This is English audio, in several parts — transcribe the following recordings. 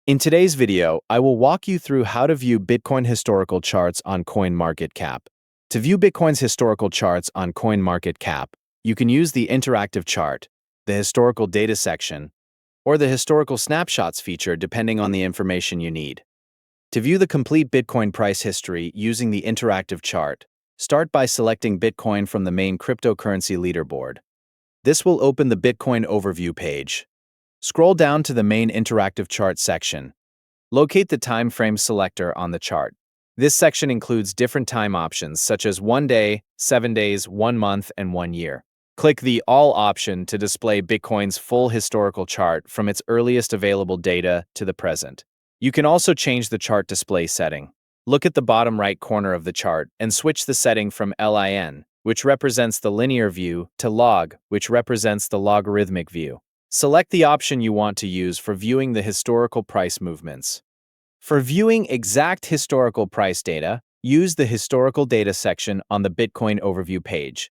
In today's video, I will walk you through how to view Bitcoin historical charts on CoinMarketCap. To view Bitcoin's historical charts on CoinMarketCap, you can use the interactive chart, the historical data section, or the historical snapshots feature depending on the information you need. To view the complete Bitcoin price history using the interactive chart, start by selecting Bitcoin from the main cryptocurrency leaderboard. This will open the Bitcoin overview page. Scroll down to the main interactive chart section. Locate the time frame selector on the chart. This section includes different time options such as 1 day, 7 days, 1 month, and 1 year. Click the All option to display Bitcoin's full historical chart from its earliest available data to the present. You can also change the chart display setting. Look at the bottom right corner of the chart and switch the setting from LIN, which represents the linear view, to log, which represents the logarithmic view. Select the option you want to use for viewing the historical price movements. For viewing exact historical price data, use the Historical Data section on the Bitcoin Overview page.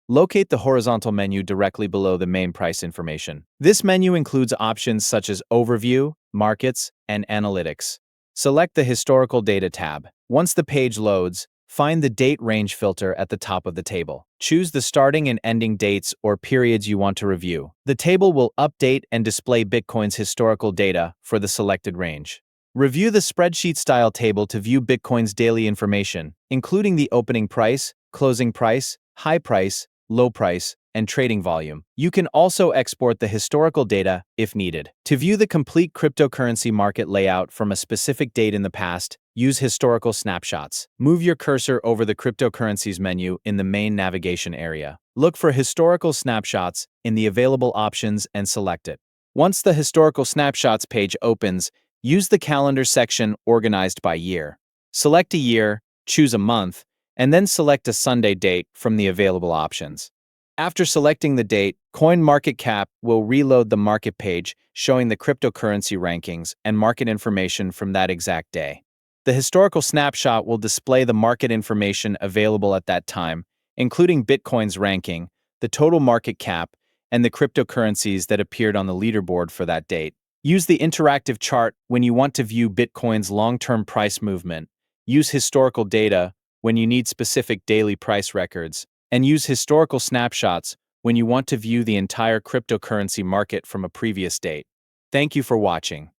Locate the horizontal menu directly below the main price information. This menu includes options such as Overview, Markets, and Analytics. Select the Historical Data tab. Once the page loads, find the Date Range filter at the top of the table. Choose the starting and ending dates or periods you want to review. The table will update and display Bitcoin's historical data for the selected range. Review the spreadsheet-style table to view Bitcoin's daily information, including the opening price, closing price, high price, low price, and trading volume. You can also export the historical data if needed. To view the complete cryptocurrency market layout from a specific date in the past, use Historical Snapshots. Move your cursor over the cryptocurrencies menu in the main navigation area. Look for Historical Snapshots in the available options and select it. Once the Historical Snapshots page opens, use the Calendar section organized by year. Select a year, choose a month, and then select a Sunday date from the available options. After selecting the date, CoinMarketCap will reload the market page showing the cryptocurrency rankings and market information from that exact day. The historical snapshot will display the market information available at that time, including Bitcoin's ranking, the total market cap, and the cryptocurrencies that appeared on the leaderboard for that date. Use the interactive chart when you want to view Bitcoin's long-term price movement. Use historical data when you need specific daily price records, and use historical snapshots when you want to view the entire cryptocurrency market from a previous date. Thank you for watching.